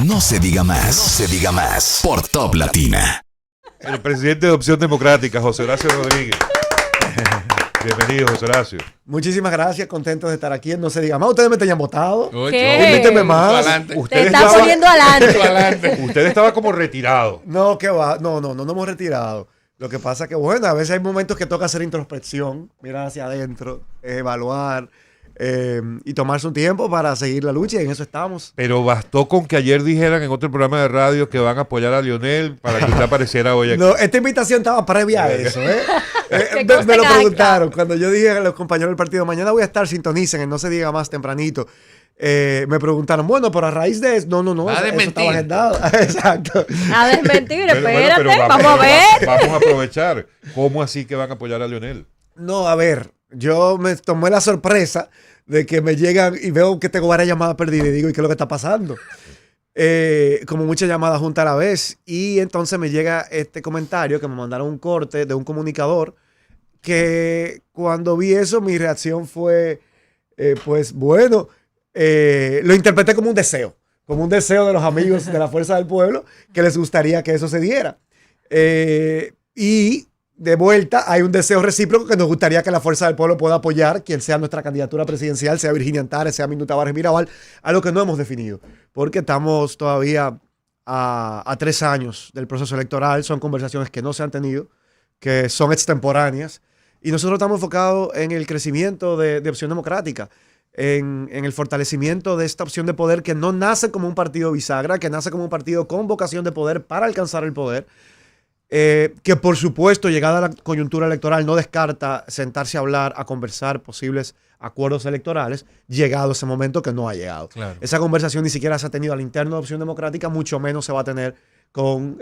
No se diga más. No se diga más. Por Top Latina. El presidente de Opción Democrática, José Horacio Rodríguez. Bienvenido, José Horacio. Muchísimas gracias, contento de estar aquí. No se diga más, ustedes me tenían votado. ¿Qué? Invítenme más. Te estás poniendo adelante. Usted estaba como retirado. No, que va. No hemos retirado. Lo que pasa que, bueno, a veces hay momentos que toca hacer introspección, mirar hacia adentro, evaluar y tomarse un tiempo para seguir la lucha, y en eso estamos. Pero bastó con que ayer dijeran en otro programa de radio que van a apoyar a Lionel para que usted apareciera hoy aquí. No, esta invitación estaba previa a eso, ¿eh? Me lo preguntaron cuando yo dije a los compañeros del partido, mañana voy a estar, sintonicen, en No se diga más tempranito. Me preguntaron, bueno, pero a raíz de eso, no, eso estaba agendado. Exacto. A desmentir, espérate, pero vamos a ver. Vamos a aprovechar. ¿Cómo así que van a apoyar a Lionel? No, a ver, yo me tomé la sorpresa de que me llegan y veo que tengo varias llamadas perdidas y digo, ¿y qué es lo que está pasando? Como muchas llamadas juntas a la vez. Y entonces me llega este comentario que me mandaron un corte de un comunicador que cuando vi eso mi reacción fue, pues bueno, lo interpreté como un deseo de los amigos de la Fuerza del Pueblo que les gustaría que eso se diera. Y de vuelta hay un deseo recíproco que nos gustaría que la Fuerza del Pueblo pueda apoyar quien sea nuestra candidatura presidencial, sea Virginia Antares, sea Minú Tavares Mirabal, a lo que no hemos definido, porque estamos todavía a 3 años del proceso electoral. Son conversaciones que no se han tenido, que son extemporáneas, y nosotros estamos enfocados en el crecimiento de Opción Democrática, en el fortalecimiento de esta opción de poder que no nace como un partido bisagra, que nace como un partido con vocación de poder para alcanzar el poder, que por supuesto, llegada la coyuntura electoral, no descarta sentarse a hablar, a conversar posibles acuerdos electorales, llegado ese momento que no ha llegado. Claro. Esa conversación ni siquiera se ha tenido al interno de Opción Democrática, mucho menos se va a tener con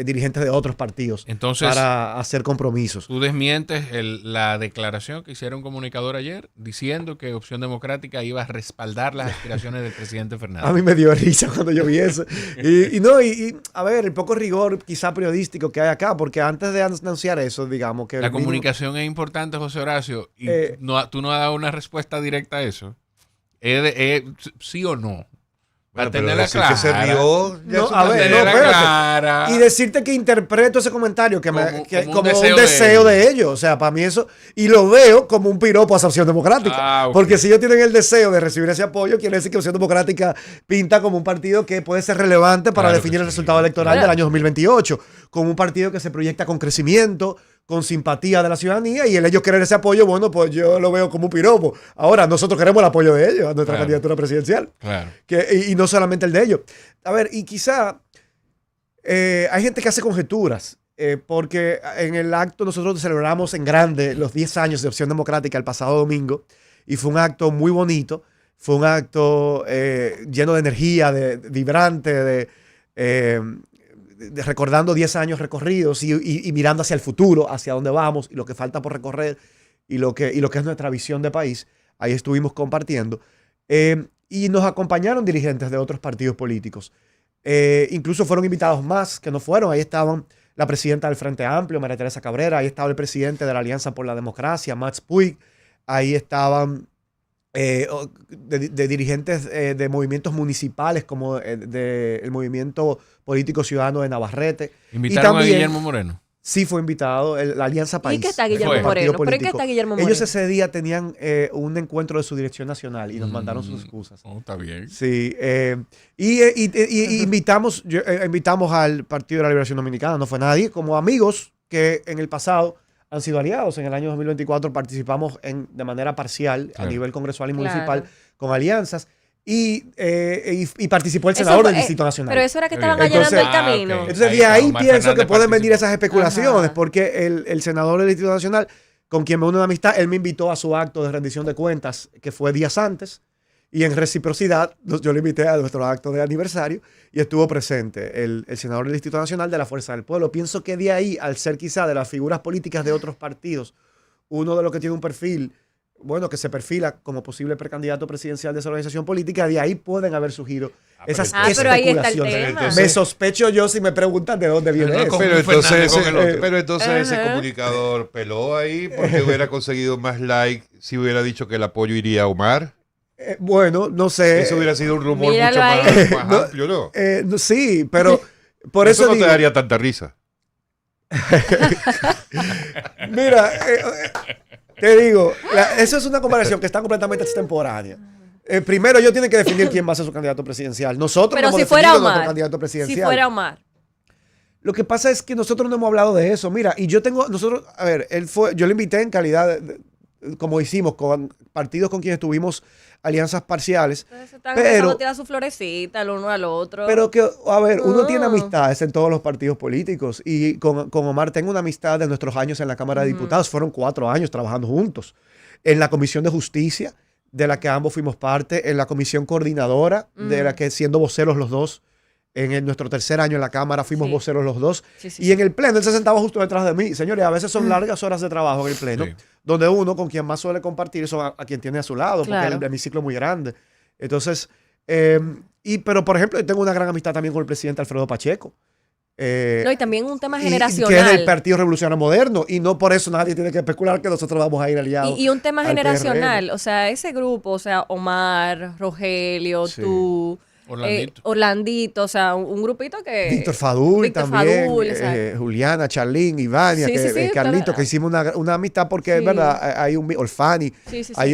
dirigentes de otros partidos. Entonces, para hacer compromisos. ¿tú desmientes la declaración que hicieron un comunicador ayer diciendo que Opción Democrática iba a respaldar las aspiraciones del presidente Fernández? A mí me dio risa cuando yo vi eso. Y a ver, el poco rigor quizá periodístico que hay acá, porque antes de anunciar eso, digamos que... La comunicación es importante, José Horacio, y tú no has dado una respuesta directa a eso. ¿Sí o no? Bueno, Para tenerla clara. Que se rió, espérate. Y decirte que interpreto ese comentario como un deseo de ellos. O sea, para mí eso, y lo veo como un piropo a Opción Democrática. Okay. Porque si ellos tienen el deseo de recibir ese apoyo, quiere decir que Opción Democrática pinta como un partido que puede ser relevante para definir el resultado electoral del año 2028. Como un partido que se proyecta con crecimiento, con simpatía de la ciudadanía, y el ellos querer ese apoyo, bueno, pues yo lo veo como un piropo. Ahora, nosotros queremos el apoyo de ellos a nuestra candidatura presidencial. Claro. Y no solamente el de ellos. A ver, y quizá hay gente que hace conjeturas, porque en el acto nosotros celebramos en grande los 10 años de Opción Democrática el pasado domingo, y fue un acto muy bonito, fue un acto lleno de energía, vibrante, recordando 10 años recorridos y mirando hacia el futuro, hacia dónde vamos y lo que falta por recorrer y lo que es nuestra visión de país. Ahí estuvimos compartiendo. Y nos acompañaron dirigentes de otros partidos políticos. Incluso fueron invitados más que no fueron. Ahí estaban la presidenta del Frente Amplio, María Teresa Cabrera. Ahí estaba el presidente de la Alianza por la Democracia, Mats Puig. Ahí estaban de dirigentes de movimientos municipales, como el Movimiento Político Ciudadano de Navarrete. ¿Invitaron a Guillermo Moreno? Sí, fue invitado, la Alianza País. ¿Y qué está Guillermo Moreno? ¿Pero qué está Guillermo Moreno? Ellos ese día tenían un encuentro de su dirección nacional y nos mandaron sus excusas. Oh, está bien. Sí, invitamos al Partido de la Liberación Dominicana, no fue nadie, como amigos que en el pasado han sido aliados. En el año 2024 participamos de manera parcial a nivel congresual y municipal con alianzas. Y participó el senador del Distrito Nacional. Pero eso era que estaban allanando el camino. Okay. Entonces, de ahí pienso que pueden venir esas especulaciones, porque el senador del Distrito Nacional, con quien me une una amistad, él me invitó a su acto de rendición de cuentas, que fue días antes, y en reciprocidad, yo le invité a nuestro acto de aniversario, y estuvo presente el senador del Distrito Nacional de la Fuerza del Pueblo. Pienso que de ahí, al ser quizá de las figuras políticas de otros partidos, uno de los que tiene un perfil, bueno, que se perfila como posible precandidato presidencial de esa organización política, de ahí pueden haber surgido esas especulaciones. Pero ahí está el tema. Entonces, me sospecho yo si me preguntan de dónde viene eso. Pero entonces ese comunicador peló ahí porque hubiera conseguido más likes si hubiera dicho que el apoyo iría a Omar. Bueno, no sé. Eso hubiera sido un rumor Míralo mucho ahí. más amplio, ¿no? No, sí, pero por eso no te digo, daría tanta risa. mira, te digo, eso es una comparación que está completamente extemporánea. Primero ellos tienen que definir quién va a ser su candidato presidencial. Nosotros Pero no hemos si fuera definido nuestro Omar. candidato presidencial. Si fuera Omar. Lo que pasa es que nosotros no hemos hablado de eso. Mira, y nosotros, a ver, yo le invité en calidad, como hicimos, con partidos con quienes tuvimos alianzas parciales. Entonces están empezando a tirar su florecita el uno al otro. Pero que, a ver, uno tiene amistades en todos los partidos políticos y con Omar tengo una amistad de nuestros años en la Cámara de Diputados. Fueron 4 años trabajando juntos. En la Comisión de Justicia, de la que ambos fuimos parte, en la Comisión Coordinadora, de la que siendo voceros los dos, nuestro tercer año en la Cámara fuimos voceros los dos. Y en el Pleno, él se sentaba justo detrás de mí. Señores, a veces son largas horas de trabajo en el Pleno, donde uno con quien más suele compartir son a quien tiene a su lado, porque el hemiciclo es muy grande. Entonces, pero por ejemplo, yo tengo una gran amistad también con el presidente Alfredo Pacheco. No, y también un tema generacional. Que es del Partido Revolucionario Moderno, y no por eso nadie tiene que especular que nosotros vamos a ir aliados. Y un tema generacional, PRM. o sea, ese grupo, o sea, Omar, Rogelio, tú, Orlandito, o sea, un grupito que... Víctor Fadul también, Fadul, Juliana, Charlín, Ivania, Carlito, que hicimos una amistad porque es verdad, hay un Olfani, hay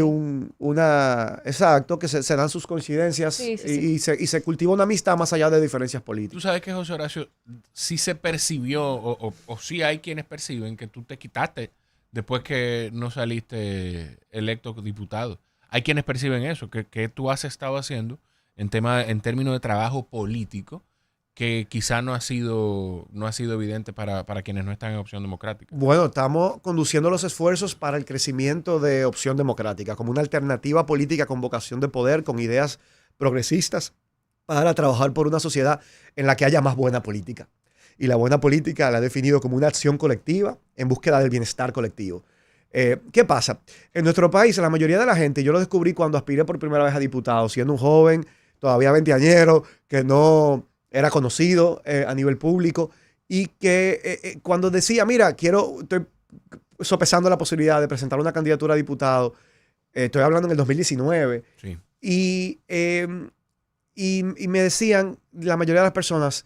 exacto, que se dan sus coincidencias y se cultiva una amistad más allá de diferencias políticas. Tú sabes que, José Horacio, sí se percibió, o sí hay quienes perciben que tú te quitaste después que no saliste electo diputado. Hay quienes perciben eso, que tú has estado haciendo en términos de trabajo político, que quizá no ha sido evidente para quienes no están en Opción Democrática. Bueno, estamos conduciendo los esfuerzos para el crecimiento de Opción Democrática, como una alternativa política con vocación de poder, con ideas progresistas, para trabajar por una sociedad en la que haya más buena política. Y la buena política la he definido como una acción colectiva en búsqueda del bienestar colectivo. ¿Qué pasa? En nuestro país, la mayoría de la gente, yo lo descubrí cuando aspiré por primera vez a diputado, siendo un joven, todavía veinteañero, que no era conocido a nivel público, y que cuando decía, mira, estoy sopesando la posibilidad de presentar una candidatura a diputado, estoy hablando en el 2019, y me decían, la mayoría de las personas,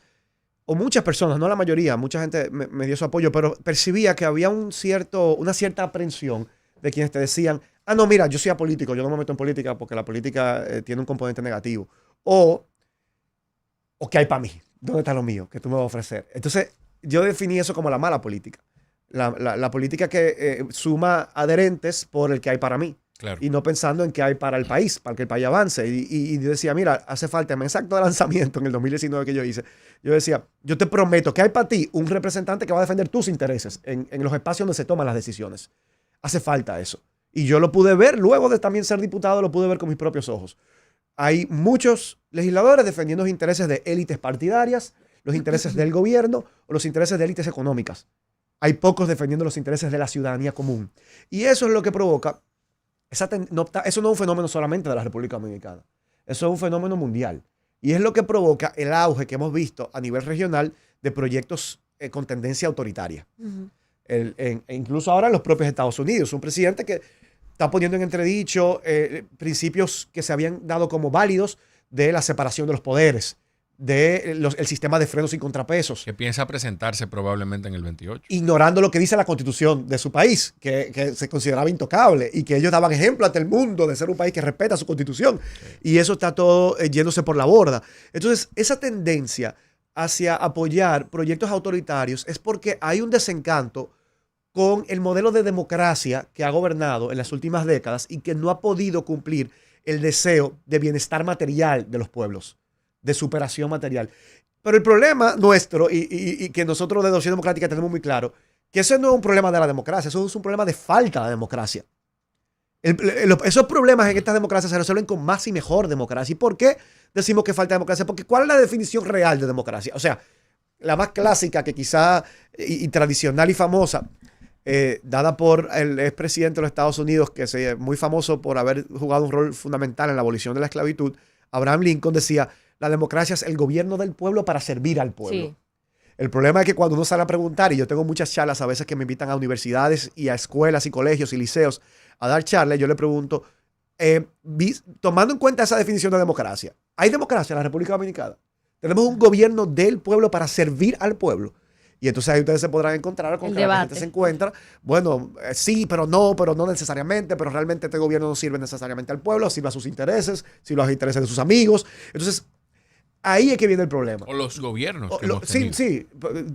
o muchas personas, no la mayoría, mucha gente me dio su apoyo, pero percibía que había una cierta aprensión de quienes te decían, no, mira, yo soy apolítico, yo no me meto en política porque la política tiene un componente negativo. O ¿qué hay para mí? ¿Dónde está lo mío que tú me vas a ofrecer? Entonces, yo definí eso como la mala política. La política que suma adherentes por el que hay para mí. Claro. Y no pensando en qué hay para el país, para que el país avance. Y yo decía, mira, hace falta, en mi exacto lanzamiento en el 2019 que yo hice, yo decía, yo te prometo que hay para ti un representante que va a defender tus intereses en los espacios donde se toman las decisiones. Hace falta eso. Y yo lo pude ver, luego de también ser diputado, lo pude ver con mis propios ojos. Hay muchos legisladores defendiendo los intereses de élites partidarias, los intereses del gobierno o los intereses de élites económicas. Hay pocos defendiendo los intereses de la ciudadanía común. Y eso es lo que provoca, eso no es un fenómeno solamente de la República Dominicana, eso es un fenómeno mundial. Y es lo que provoca el auge que hemos visto a nivel regional de proyectos con tendencia autoritaria. Incluso ahora en los propios Estados Unidos, un presidente que está poniendo en entredicho principios que se habían dado como válidos de la separación de los poderes, el sistema de frenos y contrapesos. Que piensa presentarse probablemente en el 28. Ignorando lo que dice la constitución de su país, que se consideraba intocable y que ellos daban ejemplo ante el mundo de ser un país que respeta su constitución. Y eso está todo yéndose por la borda. Entonces, esa tendencia hacia apoyar proyectos autoritarios es porque hay un desencanto con el modelo de democracia que ha gobernado en las últimas décadas y que no ha podido cumplir el deseo de bienestar material de los pueblos, de superación material. Pero el problema nuestro, y que nosotros de Opción Democrática tenemos muy claro, que eso no es un problema de la democracia, eso es un problema de falta de democracia. Esos problemas en estas democracias se resuelven con más y mejor democracia. ¿Y por qué decimos que falta democracia? Porque ¿cuál es la definición real de democracia? O sea, la más clásica, que quizá y tradicional y famosa, dada por el expresidente de los Estados Unidos, que es muy famoso por haber jugado un rol fundamental en la abolición de la esclavitud, Abraham Lincoln decía, la democracia es el gobierno del pueblo para servir al pueblo. Sí. El problema es que cuando uno sale a preguntar, y yo tengo muchas charlas a veces que me invitan a universidades y a escuelas y colegios y liceos a dar charlas, yo le pregunto, tomando en cuenta esa definición de democracia, ¿hay democracia en la República Dominicana? Tenemos un gobierno del pueblo para servir al pueblo. Y entonces ahí ustedes se podrán encontrar con que la gente se encuentra, bueno, sí, pero no necesariamente, pero realmente este gobierno no sirve necesariamente al pueblo, sirve a sus intereses, sirve a los intereses de sus amigos. Entonces, ahí es que viene el problema. O los gobiernos. Sí,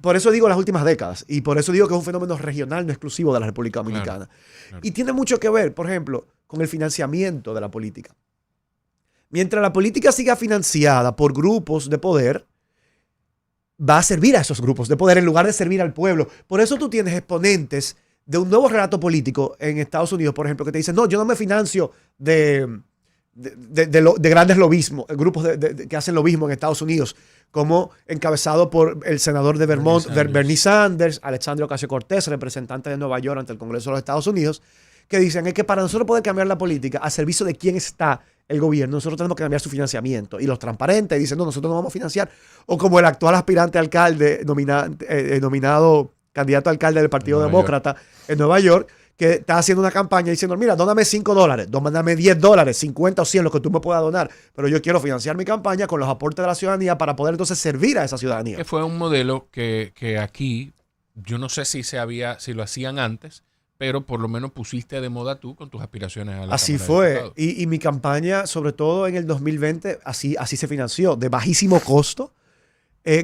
por eso digo las últimas décadas. Y por eso digo que es un fenómeno regional, no exclusivo de la República Dominicana. Claro. Y tiene mucho que ver, por ejemplo, con el financiamiento de la política. Mientras la política siga financiada por grupos de poder, va a servir a esos grupos de poder en lugar de servir al pueblo. Por eso tú tienes exponentes de un nuevo relato político en Estados Unidos, por ejemplo, que te dicen, no, yo no me financio de grandes lobismos, grupos que hacen lobismo en Estados Unidos, como encabezado por el senador de Vermont, Bernie Sanders, Alexandria Ocasio-Cortez, representante de Nueva York ante el Congreso de los Estados Unidos, que dicen es que para nosotros poder cambiar la política al servicio de quién está el gobierno, nosotros tenemos que cambiar su financiamiento. Y los transparentes dicen, no, nosotros no vamos a financiar. O como el actual aspirante alcalde, nominado candidato a alcalde del Partido Demócrata en Nueva York, que está haciendo una campaña diciendo, mira, dóname $5, dóname $10, 50 o 100, lo que tú me puedas donar, pero yo quiero financiar mi campaña con los aportes de la ciudadanía para poder entonces servir a esa ciudadanía. Que fue un modelo que aquí, yo no sé si lo hacían antes, pero por lo menos pusiste de moda tú con tus aspiraciones a la Así Cámara fue. Y mi campaña, sobre todo en el 2020, así se financió, de bajísimo costo,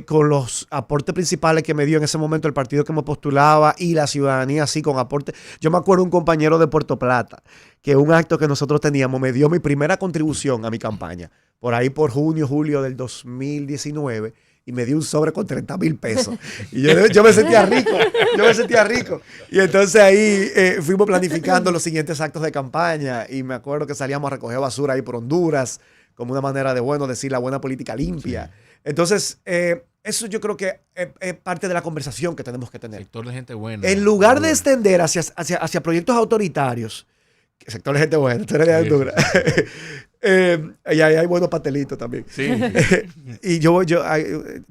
con los aportes principales que me dio en ese momento el partido que me postulaba y la ciudadanía así con aportes. Yo me acuerdo un compañero de Puerto Plata, que un acto que nosotros teníamos me dio mi primera contribución a mi campaña, por ahí por junio, julio del 2019, y me dio un sobre con 30,000 pesos. Y yo me sentía rico. Y entonces ahí fuimos planificando los siguientes actos de campaña y me acuerdo que salíamos a recoger basura ahí por Honduras, como una manera de, decir la buena política limpia. Sí. Entonces, eso yo creo que es parte de la conversación que tenemos que tener. Sector de gente buena. En lugar de extender hacia proyectos autoritarios, sector de gente buena, tú eres de Honduras. Y ahí hay buenos pastelitos también. Sí. Y yo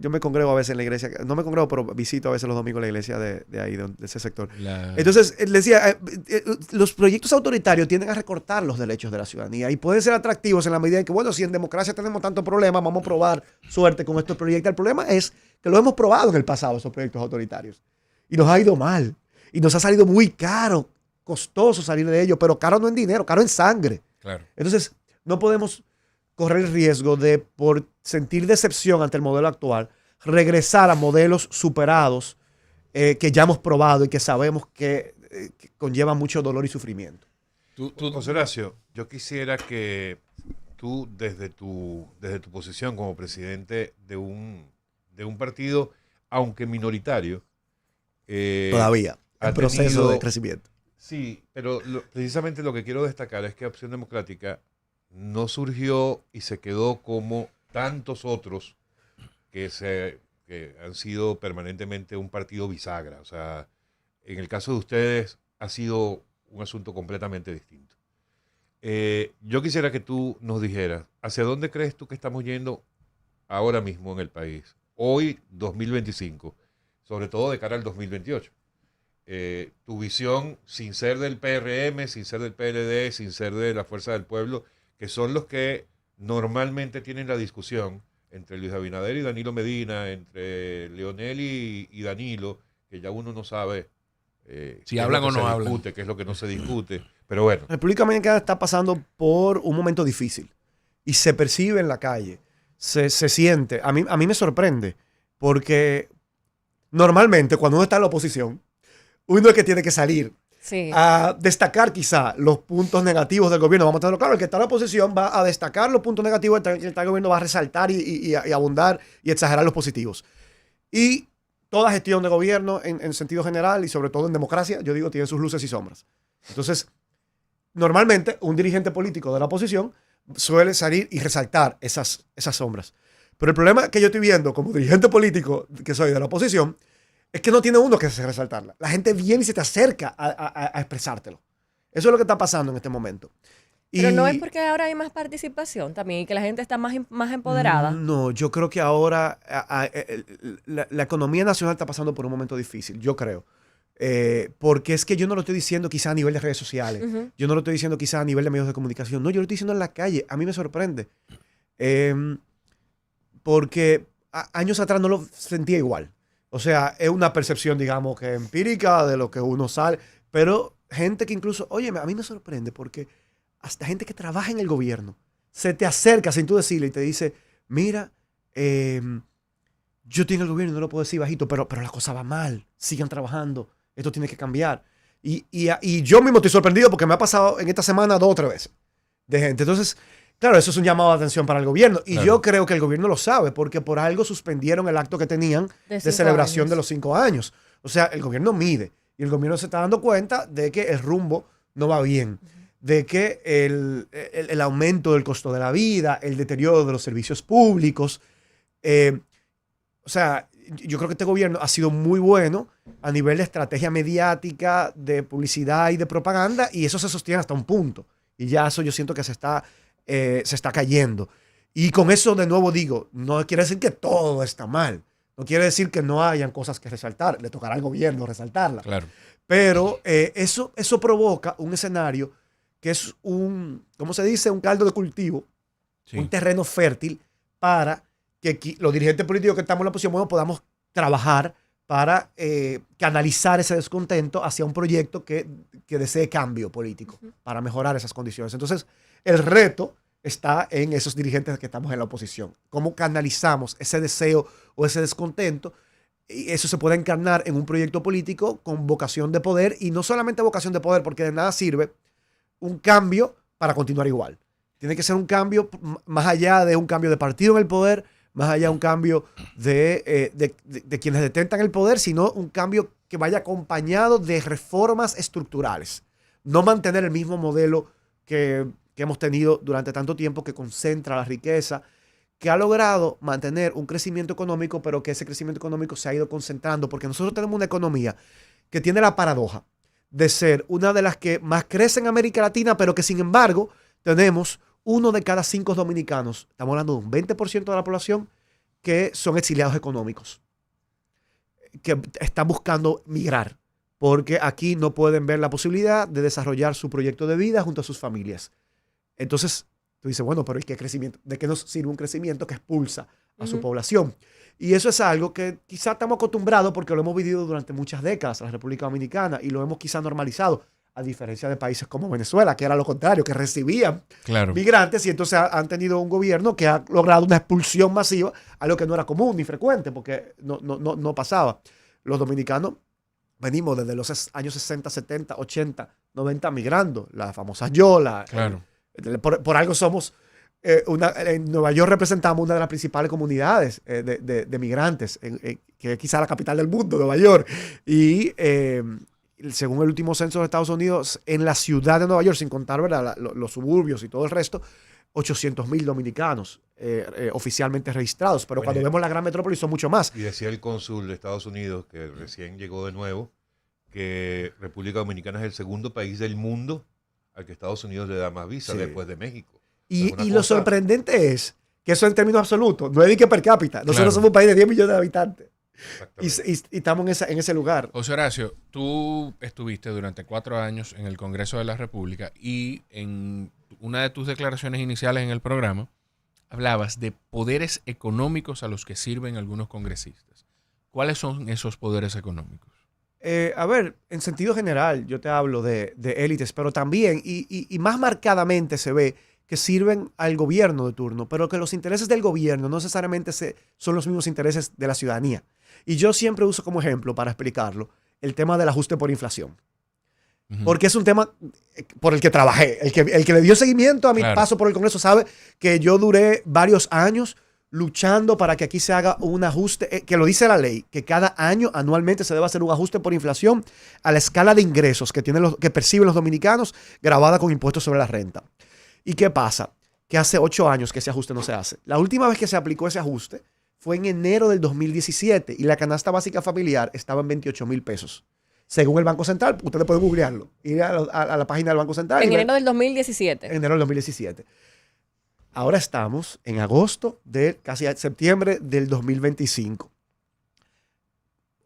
me congrego a veces en la iglesia, no me congrego, pero visito a veces los domingos la iglesia de ahí, de ese sector. Entonces, le decía, los proyectos autoritarios tienden a recortar los derechos de la ciudadanía y pueden ser atractivos en la medida en que, si en democracia tenemos tantos problemas, vamos a probar suerte con estos proyectos. El problema es que lo hemos probado en el pasado, esos proyectos autoritarios. Y nos ha ido mal. Y nos ha salido muy caro, costoso salir de ellos, pero caro no en dinero, caro en sangre. Claro. Entonces, no podemos correr el riesgo de, por sentir decepción ante el modelo actual, regresar a modelos superados que ya hemos probado y que sabemos que conllevan mucho dolor y sufrimiento. José Horacio, yo quisiera que tú, desde tu posición como presidente de un partido, aunque minoritario, todavía, en proceso de crecimiento. Sí, pero precisamente lo que quiero destacar es que Opción Democrática no surgió y se quedó como tantos otros que han sido permanentemente un partido bisagra. O sea, en el caso de ustedes ha sido un asunto completamente distinto. Yo quisiera que tú nos dijeras, ¿hacia dónde crees tú que estamos yendo ahora mismo en el país? Hoy, 2025, sobre todo de cara al 2028. Tu visión, sin ser del PRM, sin ser del PLD, sin ser de la Fuerza del Pueblo, que son los que normalmente tienen la discusión entre Luis Abinader y Danilo Medina, entre Leonel y Danilo, que ya uno no sabe si hablan o no hablan, qué es lo que no se discute, pero bueno. La República Dominicana está pasando por un momento difícil y se percibe en la calle, se siente. A mí me sorprende porque normalmente cuando uno está en la oposición, uno es que tiene que salir a destacar quizá los puntos negativos del gobierno. Vamos a tenerlo claro, el que está en la oposición va a destacar los puntos negativos, el que está en el gobierno va a resaltar y abundar y exagerar los positivos. Y toda gestión de gobierno en sentido general y sobre todo en democracia, yo digo, tiene sus luces y sombras. Entonces, normalmente un dirigente político de la oposición suele salir y resaltar esas sombras. Pero el problema que yo estoy viendo como dirigente político que soy de la oposición es que no tiene uno que resaltarla. La gente viene y se te acerca a expresártelo. Eso es lo que está pasando en este momento. Pero no es porque ahora hay más participación también y que la gente está más empoderada. No, yo creo que ahora la economía nacional está pasando por un momento difícil, yo creo. Porque es que yo no lo estoy diciendo quizá a nivel de redes sociales. Yo no lo estoy diciendo quizá a nivel de medios de comunicación. No, yo lo estoy diciendo en la calle. A mí me sorprende. Porque años atrás no lo sentía igual. O sea, es una percepción, digamos, que empírica de lo que uno sale. Pero gente que incluso, oye, a mí me sorprende porque hasta gente que trabaja en el gobierno se te acerca sin tú decirle y te dice, mira, yo estoy en el gobierno y no lo puedo decir bajito, pero la cosa va mal. Sigan trabajando. Esto tiene que cambiar. Y yo mismo estoy sorprendido porque me ha pasado en esta semana 2 o 3 veces de gente. Entonces, claro, eso es un llamado de atención para el gobierno. Y yo creo que el gobierno lo sabe porque por algo suspendieron el acto que tenían de celebración de los 5 años. O sea, el gobierno mide. Y el gobierno se está dando cuenta de que el rumbo no va bien. De que el aumento del costo de la vida, el deterioro de los servicios públicos. O sea, yo creo que este gobierno ha sido muy bueno a nivel de estrategia mediática, de publicidad y de propaganda, y eso se sostiene hasta un punto. Y ya eso yo siento que se está cayendo. Y con eso, de nuevo digo, no quiere decir que todo está mal. No quiere decir que no hayan cosas que resaltar. Le tocará al gobierno resaltarlas. Claro. Pero eso provoca un escenario que es ¿cómo se dice? Un caldo de cultivo, un terreno fértil para que los dirigentes políticos que estamos en la oposición, bueno, podamos trabajar para canalizar ese descontento hacia un proyecto que desee cambio político para mejorar esas condiciones. Entonces, el reto está en esos dirigentes que estamos en la oposición. ¿Cómo canalizamos ese deseo o ese descontento? Y eso se puede encarnar en un proyecto político con vocación de poder, y no solamente vocación de poder, porque de nada sirve un cambio para continuar igual. Tiene que ser un cambio más allá de un cambio de partido en el poder, más allá de un cambio de quienes detentan el poder, sino un cambio que vaya acompañado de reformas estructurales. No mantener el mismo modelo que hemos tenido durante tanto tiempo, que concentra la riqueza, que ha logrado mantener un crecimiento económico, pero que ese crecimiento económico se ha ido concentrando, porque nosotros tenemos una economía que tiene la paradoja de ser una de las que más crece en América Latina, pero que sin embargo tenemos 1 de cada 5 dominicanos, estamos hablando de un 20% de la población, que son exiliados económicos, que están buscando migrar, porque aquí no pueden ver la posibilidad de desarrollar su proyecto de vida junto a sus familias. Entonces, tú dices, bueno, pero ¿y qué crecimiento? ¿De qué nos sirve un crecimiento que expulsa a su población? Y eso es algo que quizá estamos acostumbrados porque lo hemos vivido durante muchas décadas en la República Dominicana y lo hemos quizá normalizado, a diferencia de países como Venezuela, que era lo contrario, que recibían migrantes, y entonces han tenido un gobierno que ha logrado una expulsión masiva, algo que no era común ni frecuente, porque no pasaba. Los dominicanos venimos desde los años 60, 70, 80, 90 migrando, la famosa Yola. Por algo somos, en Nueva York representamos una de las principales comunidades de migrantes, que es quizá la capital del mundo, Nueva York. Y según el último censo de Estados Unidos, en la ciudad de Nueva York, sin contar, ¿verdad?, los suburbios y todo el resto, 800,000 dominicanos oficialmente registrados. Pero cuando vemos la gran metrópoli son mucho más. Y decía el cónsul de Estados Unidos, que recién llegó de nuevo, que República Dominicana es el segundo país del mundo al que Estados Unidos le da más visa después de México. Y lo sorprendente es que eso en términos absolutos, no es de que per cápita. Nosotros somos un país de 10 millones de habitantes. Y estamos en ese lugar. José Horacio, tú estuviste durante 4 años en el Congreso de la República y en una de tus declaraciones iniciales en el programa hablabas de poderes económicos a los que sirven algunos congresistas. ¿Cuáles son esos poderes económicos? A ver, en sentido general, yo te hablo de élites, pero también, y más marcadamente se ve que sirven al gobierno de turno, pero que los intereses del gobierno no necesariamente son los mismos intereses de la ciudadanía. Y yo siempre uso como ejemplo, para explicarlo, el tema del ajuste por inflación. Porque es un tema por el que trabajé. El que le dio seguimiento a mi paso por el Congreso sabe que yo duré varios años luchando para que aquí se haga un ajuste, que lo dice la ley, que cada año, anualmente, se debe hacer un ajuste por inflación a la escala de ingresos que perciben los dominicanos, grabada con impuestos sobre la renta. ¿Y qué pasa? Que hace 8 años que ese ajuste no se hace. La última vez que se aplicó ese ajuste fue en enero del 2017 y la canasta básica familiar estaba en 28,000 pesos. Según el Banco Central, ustedes pueden googlearlo, ir a la página del Banco Central. En enero del 2017. En enero del 2017. Ahora estamos en agosto casi septiembre del 2025.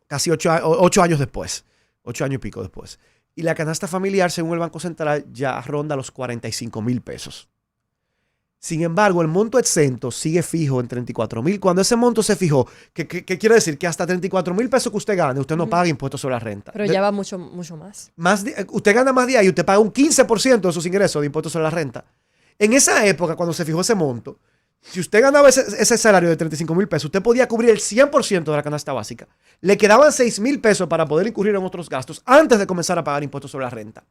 Casi 8 años después. 8 años y pico después. Y la canasta familiar, según el Banco Central, ya ronda los 45,000 pesos. Sin embargo, el monto exento sigue fijo en 34,000. Cuando ese monto se fijó, ¿qué quiere decir? Que hasta 34,000 pesos que usted gane, usted no paga impuestos sobre la renta. Pero ya va mucho más. Usted gana más de ahí y usted paga un 15% de sus ingresos de impuestos sobre la renta. En esa época, cuando se fijó ese monto, si usted ganaba ese salario de 35,000 pesos, usted podía cubrir el 100% de la canasta básica. Le quedaban 6,000 pesos para poder incurrir en otros gastos antes de comenzar a pagar impuestos sobre la renta.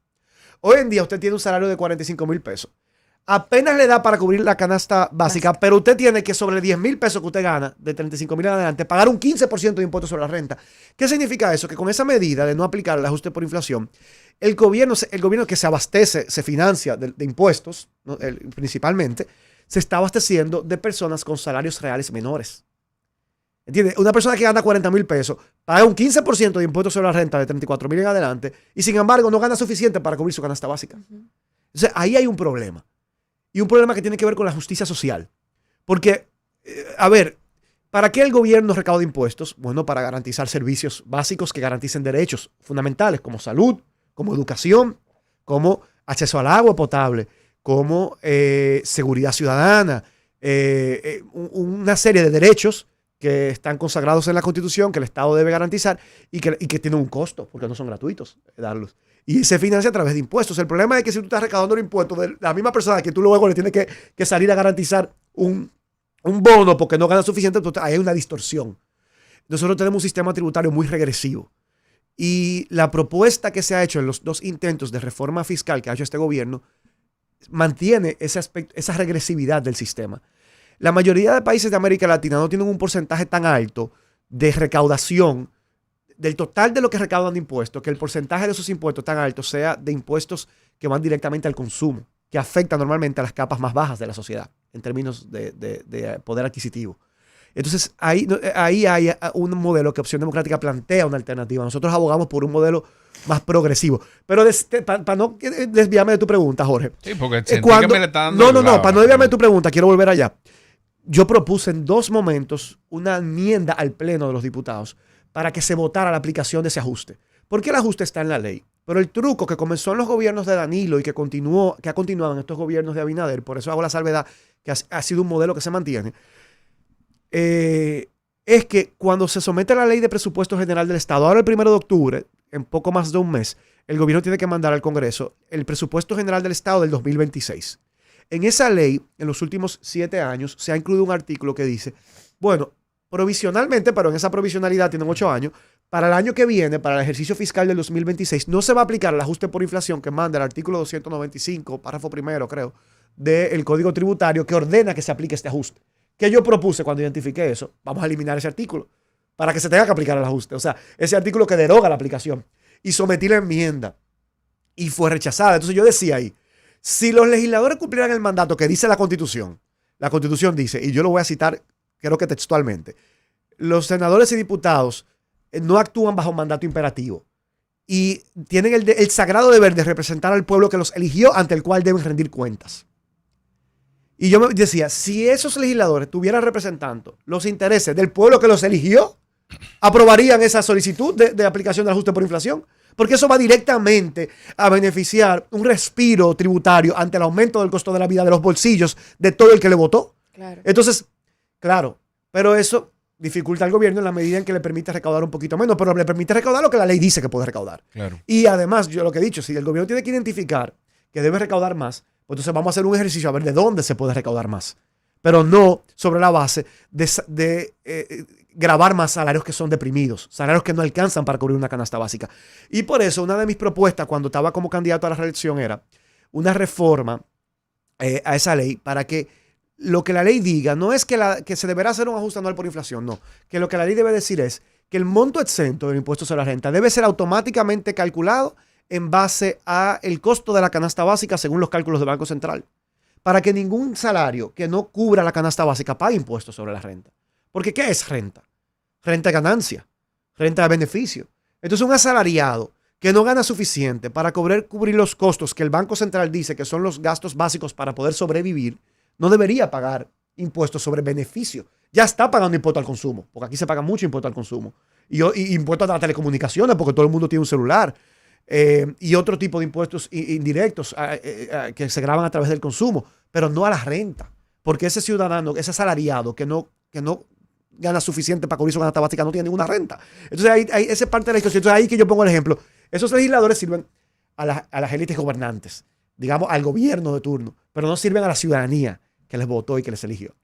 Hoy en día usted tiene un salario de 45,000 pesos. Apenas le da para cubrir la canasta básica, pero usted tiene que sobre 10,000 pesos que usted gana, de 35,000 en adelante, pagar un 15% de impuestos sobre la renta. ¿Qué significa eso? Que con esa medida de no aplicar el ajuste por inflación, el gobierno que se abastece, se financia de impuestos, ¿no? Principalmente, se está abasteciendo de personas con salarios reales menores. ¿Entiendes? Una persona que gana 40,000 pesos paga un 15% de impuestos sobre la renta de 34,000 en adelante y sin embargo no gana suficiente para cubrir su canasta básica. Entonces ahí hay un problema. Y un problema que tiene que ver con la justicia social. Porque, a ver, ¿para qué el gobierno recauda impuestos? Bueno, para garantizar servicios básicos que garanticen derechos fundamentales como salud, como educación, como acceso al agua potable, como seguridad ciudadana, una serie de derechos que están consagrados en la Constitución, que el Estado debe garantizar y que tienen un costo, porque no son gratuitos darlos. Y se financia a través de impuestos. El problema es que si tú estás recaudando el impuesto de la misma persona que tú luego le tienes que salir a garantizar un bono porque no gana suficiente, entonces hay una distorsión. Nosotros tenemos un sistema tributario muy regresivo. Y la propuesta que se ha hecho en los 2 intentos de reforma fiscal que ha hecho este gobierno mantiene ese aspecto, esa regresividad del sistema. La mayoría de países de América Latina no tienen un porcentaje tan alto de recaudación del total de lo que recaudan de impuestos, que el porcentaje de esos impuestos tan alto sea de impuestos que van directamente al consumo, que afecta normalmente a las capas más bajas de la sociedad en términos de poder adquisitivo. Entonces, ahí hay un modelo que Opción Democrática plantea una alternativa. Nosotros abogamos por un modelo más progresivo. Pero para no desviarme de tu pregunta, Jorge. Sí, porque que me le está dando No, para no desviarme de tu pregunta, quiero volver allá. Yo propuse en 2 momentos una enmienda al Pleno de los Diputados para que se votara la aplicación de ese ajuste. Porque el ajuste está en la ley. Pero el truco que comenzó en los gobiernos de Danilo y que ha continuado en estos gobiernos de Abinader, por eso hago la salvedad, que ha sido un modelo que se mantiene, es que cuando se somete a la ley de presupuesto general del Estado, ahora el 1 de octubre, en poco más de un mes, el gobierno tiene que mandar al Congreso el presupuesto general del Estado del 2026. En esa ley, en los últimos 7 años, se ha incluido un artículo que dice, bueno, provisionalmente, pero en esa provisionalidad tienen 8 años, para el año que viene, para el ejercicio fiscal del 2026, no se va a aplicar el ajuste por inflación que manda el artículo 295, párrafo primero, creo, del Código Tributario que ordena que se aplique este ajuste. Que yo propuse cuando identifiqué eso, vamos a eliminar ese artículo para que se tenga que aplicar el ajuste. O sea, ese artículo que deroga la aplicación. Y sometí la enmienda y fue rechazada. Entonces yo decía ahí, si los legisladores cumplieran el mandato que dice la Constitución dice, y yo lo voy a citar, creo que textualmente, los senadores y diputados no actúan bajo mandato imperativo y tienen el sagrado deber de representar al pueblo que los eligió, ante el cual deben rendir cuentas. Y yo me decía, si esos legisladores estuvieran representando los intereses del pueblo que los eligió, aprobarían esa solicitud de aplicación del ajuste por inflación. Porque eso va directamente a beneficiar un respiro tributario ante el aumento del costo de la vida de los bolsillos de todo el que le votó. Claro. Entonces, claro, pero eso dificulta al gobierno en la medida en que le permite recaudar un poquito menos, pero le permite recaudar lo que la ley dice que puede recaudar. Claro. Y además, yo lo que he dicho, si el gobierno tiene que identificar que debe recaudar más, pues entonces vamos a hacer un ejercicio a ver de dónde se puede recaudar más. Pero no sobre la base de gravar más salarios que son deprimidos, salarios que no alcanzan para cubrir una canasta básica. Y por eso una de mis propuestas cuando estaba como candidato a la reelección era una reforma a esa ley para que lo que la ley diga no es que se deberá hacer un ajuste anual por inflación, no. Que lo que la ley debe decir es que el monto exento del impuesto sobre la renta debe ser automáticamente calculado en base a el costo de la canasta básica según los cálculos del Banco Central. Para que ningún salario que no cubra la canasta básica pague impuestos sobre la renta. Porque ¿qué es renta? Renta de ganancia, renta de beneficio. Entonces un asalariado que no gana suficiente para cubrir los costos que el Banco Central dice que son los gastos básicos para poder sobrevivir, no debería pagar impuestos sobre beneficio. Ya está pagando impuesto al consumo, porque aquí se paga mucho impuesto al consumo. Y impuestos a las telecomunicaciones, porque todo el mundo tiene un celular. Y otro tipo de impuestos indirectos que se graban a través del consumo, pero no a la renta. Porque ese ciudadano, ese asalariado que no gana suficiente para cubrir su canasta básica no tiene ninguna renta. Entonces, esa es parte de la discusión. Entonces, ahí que yo pongo el ejemplo. Esos legisladores sirven a las élites gobernantes, digamos, al gobierno de turno, pero no sirven a la ciudadanía que les votó y que les eligió.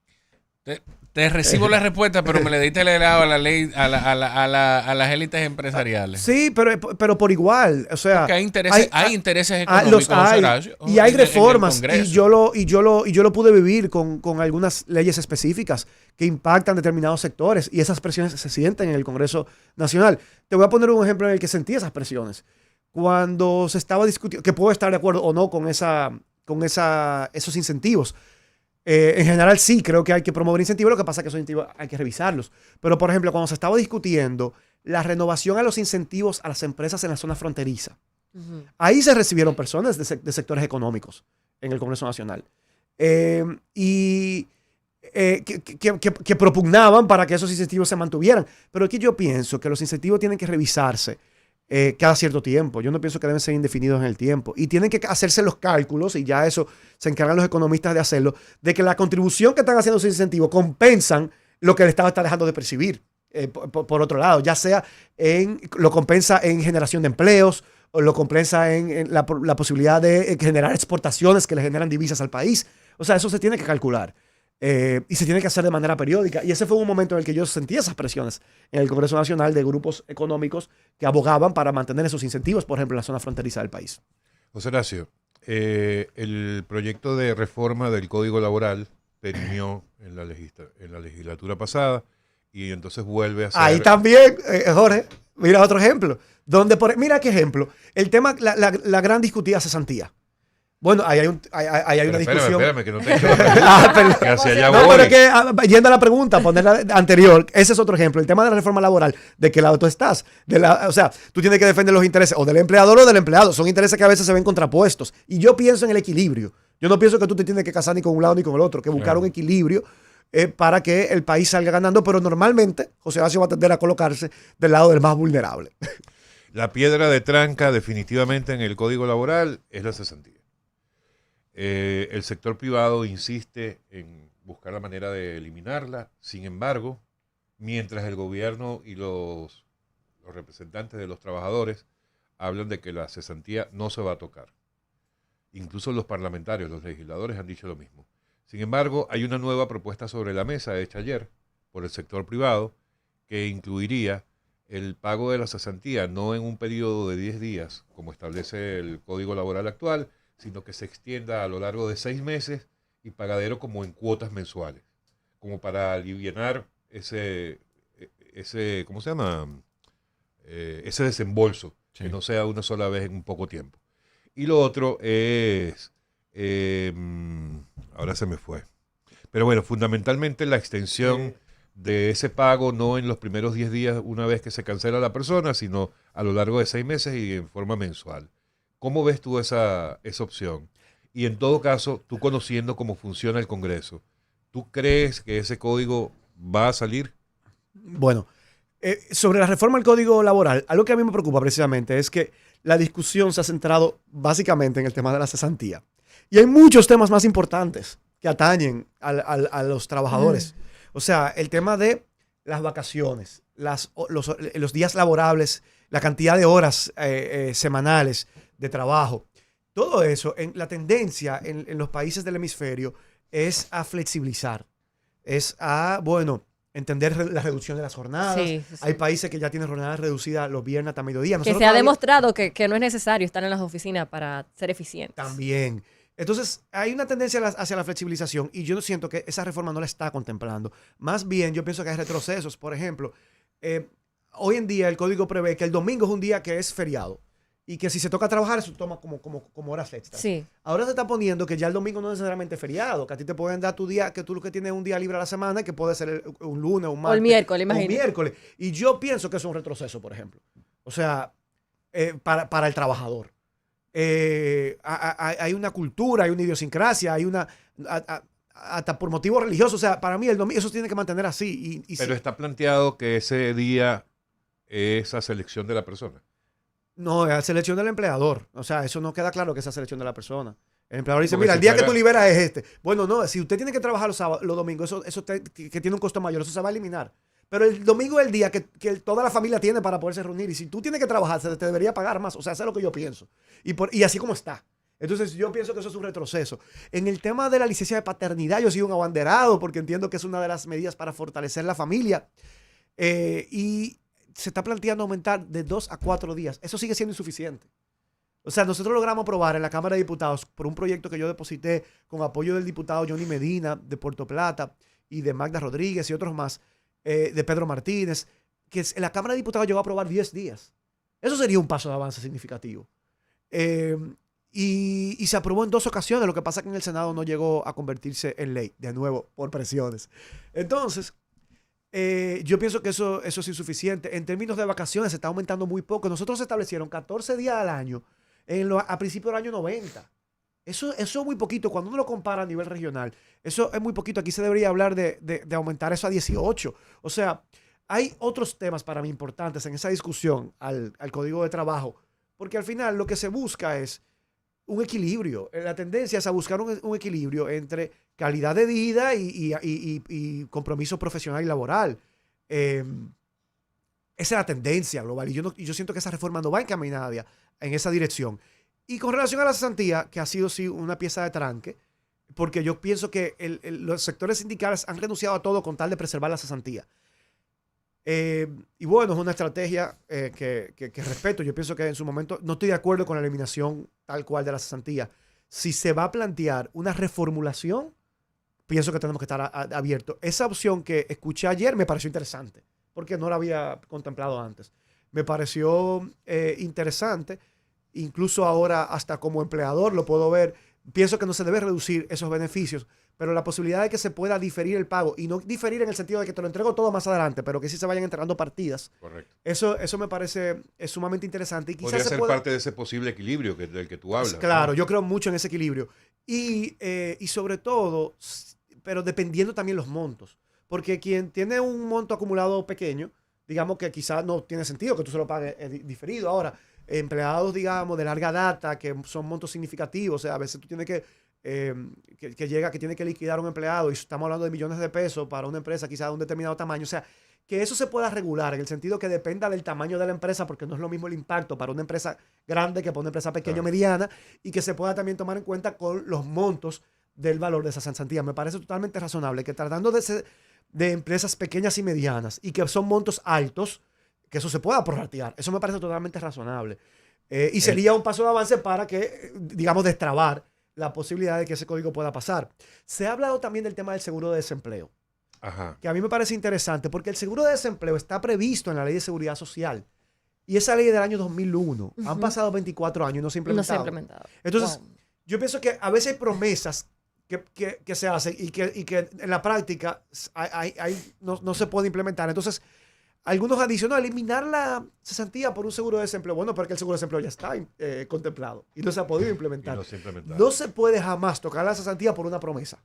Te recibo la respuesta, pero me le diste el helado a la ley, a las élites empresariales. Sí, pero por igual. O sea, porque hay intereses económicos, Horacio, y hay reformas. Y yo lo pude vivir con algunas leyes específicas que impactan determinados sectores. Y esas presiones se sienten en el Congreso Nacional. Te voy a poner un ejemplo en el que sentí esas presiones. Cuando se estaba discutiendo, que puedo estar de acuerdo o no con esos incentivos. En general sí, creo que hay que promover incentivos, lo que pasa es que esos incentivos hay que revisarlos. Pero, por ejemplo, cuando se estaba discutiendo la renovación a los incentivos a las empresas en la zona fronteriza, ahí se recibieron personas de sectores económicos en el Congreso Nacional que propugnaban para que esos incentivos se mantuvieran. Pero aquí yo pienso que los incentivos tienen que revisarse cada cierto tiempo. Yo no pienso que deben ser indefinidos en el tiempo. Y tienen que hacerse los cálculos, y ya eso se encargan los economistas de hacerlo, de que la contribución que están haciendo esos incentivos compensan lo que el Estado está dejando de percibir. Por otro lado, ya sea lo compensa en generación de empleos, o lo compensa en la posibilidad de generar exportaciones que le generan divisas al país. O sea, eso se tiene que calcular. Y se tiene que hacer de manera periódica. Y ese fue un momento en el que yo sentí esas presiones en el Congreso Nacional de grupos económicos que abogaban para mantener esos incentivos, por ejemplo, en la zona fronteriza del país. José Horacio, el proyecto de reforma del Código Laboral terminó en la legislatura pasada y entonces vuelve a ser... Ahí también, Jorge, mira otro ejemplo. Mira qué ejemplo. El tema, la gran discutida cesantía. Bueno, ahí hay una discusión. Espérame, que no te he hecho la pregunta. Que hacia allá voy. Pero que, yendo a la pregunta, ponerla anterior, ese es otro ejemplo. El tema de la reforma laboral, ¿de qué lado tú estás? O sea, tú tienes que defender los intereses o del empleador o del empleado. Son intereses que a veces se ven contrapuestos. Y yo pienso en el equilibrio. Yo no pienso que tú te tienes que casar ni con un lado ni con el otro, que buscar un equilibrio para que el país salga ganando. Pero normalmente, José Horacio va a tender a colocarse del lado del más vulnerable. La piedra de tranca definitivamente en el Código Laboral es la cesantía. El sector privado insiste en buscar la manera de eliminarla. Sin embargo, mientras el gobierno y los representantes de los trabajadores hablan de que la cesantía no se va a tocar. Incluso los parlamentarios, los legisladores han dicho lo mismo. Sin embargo, hay una nueva propuesta sobre la mesa hecha ayer por el sector privado que incluiría el pago de la cesantía no en un periodo de 10 días, como establece el Código Laboral actual, sino que se extienda a lo largo de 6 meses y pagadero como en cuotas mensuales, como para alivianar ese ¿cómo se llama? Ese desembolso, sí, que no sea una sola vez en un poco tiempo. Y lo otro es, ahora se me fue, pero bueno, fundamentalmente la extensión de ese pago no en los primeros 10 días una vez que se cancela la persona, sino a lo largo de 6 meses y en forma mensual. ¿Cómo ves tú esa opción? Y en todo caso, tú conociendo cómo funciona el Congreso, ¿tú crees que ese código va a salir? Bueno, sobre la reforma del Código Laboral, algo que a mí me preocupa precisamente es que la discusión se ha centrado básicamente en el tema de la cesantía. Y hay muchos temas más importantes que atañen a los trabajadores. O sea, el tema de las vacaciones, los días laborables, la cantidad de horas semanales de trabajo. Todo eso, la tendencia en los países del hemisferio es a flexibilizar, es a, entender la reducción de las jornadas. Sí. Hay países que ya tienen jornadas reducidas los viernes hasta mediodía. Nosotros que se ha demostrado que no es necesario estar en las oficinas para ser eficientes. También. Entonces, hay una tendencia hacia la flexibilización y yo siento que esa reforma no la está contemplando. Más bien, yo pienso que hay retrocesos. Por ejemplo, hoy en día el código prevé que el domingo es un día que es feriado y que si se toca trabajar, eso toma como horas extras. Sí. Ahora se está poniendo que ya el domingo no es necesariamente feriado, que a ti te pueden dar tu día, que tú lo que tienes un día libre a la semana, que puede ser un lunes, un martes. O el miércoles, imagínate. O un miércoles. Y yo pienso que es un retroceso, por ejemplo. O sea, para el trabajador. Hay una cultura, hay una idiosincrasia, hay una... hasta por motivos religiosos. O sea, para mí el domingo eso tiene que mantener así. Pero está planteado que ese día esa selección de la persona. No, es la selección del empleador. O sea, eso no queda claro que es la selección de la persona. El empleador dice, Porque mira, si el día que fuera- tú liberas es este. Bueno, no, si usted tiene que trabajar los domingos, que tiene un costo mayor, eso se va a eliminar. Pero el domingo es el día que toda la familia tiene para poderse reunir. Y si tú tienes que trabajar, se te debería pagar más. O sea, eso es lo que yo pienso. Y así como está. Entonces, yo pienso que eso es un retroceso. En el tema de la licencia de paternidad, yo soy un abanderado porque entiendo que es una de las medidas para fortalecer la familia. Y se está planteando aumentar de 2 a 4 días. Eso sigue siendo insuficiente. O sea, nosotros logramos aprobar en la Cámara de Diputados por un proyecto que yo deposité con apoyo del diputado Johnny Medina de Puerto Plata y de Magda Rodríguez y otros más, de Pedro Martínez, que en la Cámara de Diputados llegó a aprobar 10 días. Eso sería un paso de avance significativo. Y se aprobó en 2 ocasiones. Lo que pasa es que en el Senado no llegó a convertirse en ley, de nuevo, por presiones. Entonces, yo pienso que eso es insuficiente. En términos de vacaciones se está aumentando muy poco. Nosotros establecieron 14 días al año a principios del año 90. Eso es muy poquito. Cuando uno lo compara a nivel regional, eso es muy poquito. Aquí se debería hablar de aumentar eso a 18. O sea, hay otros temas para mí importantes en esa discusión al Código de Trabajo, porque al final lo que se busca es un equilibrio. La tendencia es a buscar un equilibrio entre calidad de vida y compromiso profesional y laboral. Esa es la tendencia global. Y yo siento que esa reforma no va encaminada en esa dirección. Y con relación a la cesantía, que ha sido sí una pieza de tranque, porque yo pienso que los sectores sindicales han renunciado a todo con tal de preservar la cesantía. Y bueno, es una estrategia que respeto. Yo pienso que en su momento no estoy de acuerdo con la eliminación tal cual de la cesantía. Si se va a plantear una reformulación, pienso que tenemos que estar abiertos. Esa opción que escuché ayer me pareció interesante, porque no la había contemplado antes. Me pareció interesante. Incluso ahora, hasta como empleador, lo puedo ver. Pienso que no se debe reducir esos beneficios, pero la posibilidad de que se pueda diferir el pago, y no diferir en el sentido de que te lo entrego todo más adelante, pero que sí se vayan entregando partidas. Correcto. Eso me parece sumamente interesante. Y quizás Podría ser parte de ese posible equilibrio del que tú hablas. Claro, ¿no? yo creo mucho en ese equilibrio. Y sobre todo, pero dependiendo también los montos. Porque quien tiene un monto acumulado pequeño, digamos que quizás no tiene sentido que tú se lo pagues diferido. Ahora, empleados, digamos, de larga data, que son montos significativos, o sea, a veces tú tienes que tiene que liquidar un empleado y estamos hablando de millones de pesos para una empresa quizás de un determinado tamaño. O sea, que eso se pueda regular en el sentido que dependa del tamaño de la empresa, porque no es lo mismo el impacto para una empresa grande que para una empresa pequeña o mediana, y que se pueda también tomar en cuenta con los montos del valor de esa cesantía. Me parece totalmente razonable que tratando de empresas pequeñas y medianas y que son montos altos, que eso se pueda prorratear. Eso me parece totalmente razonable. Y sería un paso de avance para que, digamos, destrabar la posibilidad de que ese código pueda pasar. Se ha hablado también del tema del seguro de desempleo. Ajá. Que a mí me parece interesante porque el seguro de desempleo está previsto en la Ley de Seguridad Social. Y esa ley es del año 2001. Han pasado 24 años y no se ha implementado. No se ha implementado. Entonces, Wow. yo pienso que a veces hay promesas que se hacen y que en la práctica no se puede implementar. Entonces, algunos han dicho, no, eliminar la cesantía por un seguro de desempleo. Bueno, porque el seguro de desempleo ya está contemplado y no se ha podido implementar. No se puede jamás tocar la cesantía por una promesa.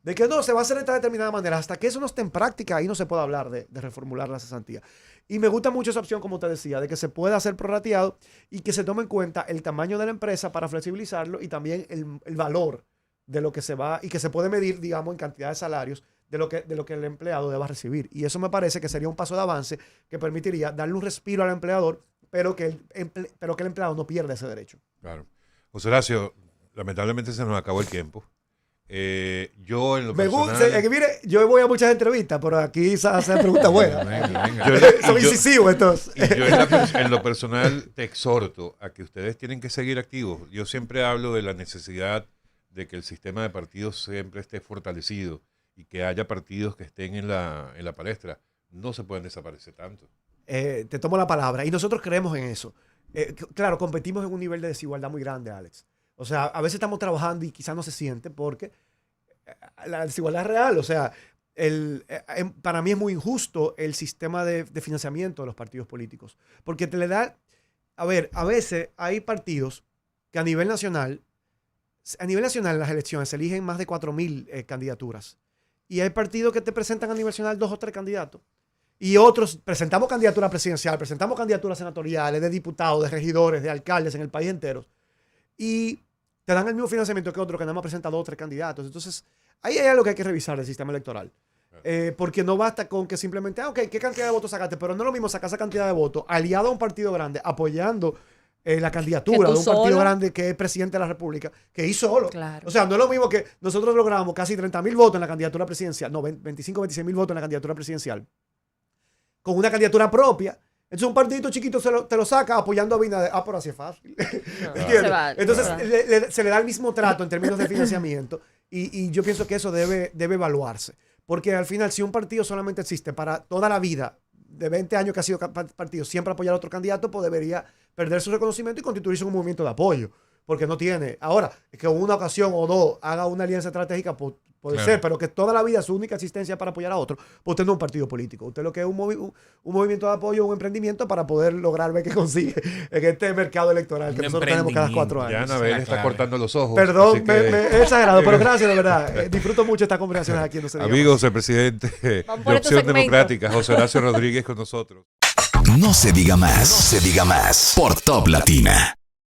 De que no, se va a hacer de esta determinada manera. Hasta que eso no esté en práctica, ahí no se puede hablar de reformular la cesantía. Y me gusta mucho esa opción, como te decía, de que se pueda hacer prorrateado y que se tome en cuenta el tamaño de la empresa para flexibilizarlo y también el valor de lo que se va y que se puede medir, digamos, en cantidad de salarios de lo que el empleado deba recibir. Y eso me parece que sería un paso de avance que permitiría darle un respiro al empleador, pero que el empleado no pierda ese derecho. Claro. José Horacio, lamentablemente se nos acabó el tiempo. Yo en lo Me personal... gusta, mire, yo voy a muchas entrevistas, pero aquí se hacen preguntas buenas. Venga. Son incisivos entonces. Y yo en lo personal te exhorto a que ustedes tienen que seguir activos. Yo siempre hablo de la necesidad de que el sistema de partidos siempre esté fortalecido y que haya partidos que estén en la palestra. No se pueden desaparecer tanto. Te tomo la palabra y nosotros creemos en eso. Claro, competimos en un nivel de desigualdad muy grande, Alex. O sea, a veces estamos trabajando y quizás no se siente porque la desigualdad es real. O sea, para mí es muy injusto el sistema de financiamiento de los partidos políticos. Porque te le da... A ver, a veces hay partidos que a nivel nacional en las elecciones se eligen más de 4.000 candidaturas. Y hay partidos que te presentan a nivel nacional 2 o 3 candidatos. y otros presentamos candidatura presidencial, presentamos candidaturas senatoriales, de diputados, de regidores, de alcaldes en el país entero, y te dan el mismo financiamiento que otro que nada más presenta 2 o 3 candidatos. Entonces, ahí hay algo que hay que revisar del sistema electoral. Porque no basta con que simplemente, ok, ¿qué cantidad de votos sacaste? Pero no es lo mismo sacar esa cantidad de votos aliado a un partido grande, apoyando la candidatura de un partido grande que es presidente de la República, que hizo solo. Claro. O sea, no es lo mismo que nosotros logramos casi 30,000 votos en la candidatura presidencial, no, 25, 26,000 votos en la candidatura presidencial, con una candidatura propia. Entonces un partidito chiquito te lo saca apoyando a Abinader. Pero así es fácil. Entonces se le da el mismo trato en términos de financiamiento y yo pienso que eso debe evaluarse. Porque al final, si un partido solamente existe para toda la vida, de 20 años que ha sido partido, siempre apoyar a otro candidato, pues debería perder su reconocimiento y constituirse un movimiento de apoyo. Porque no tiene. Ahora, que una ocasión o 2 haga una alianza estratégica, puede ser, pero que toda la vida su única existencia para apoyar a otro, pues usted no es un partido político. Usted lo que es un movimiento de apoyo, un emprendimiento para poder lograr ver qué consigue en este mercado electoral que nosotros tenemos cada 4 años. Ya Anabel está cortando los ojos. Perdón, me he exagerado, pero gracias, de verdad. Disfruto mucho estas conversaciones aquí en No Se Diga Más. Amigos, el presidente de Opción Democrática, José Horacio Rodríguez, con nosotros. No se diga más. No se diga más. Por Top Latina.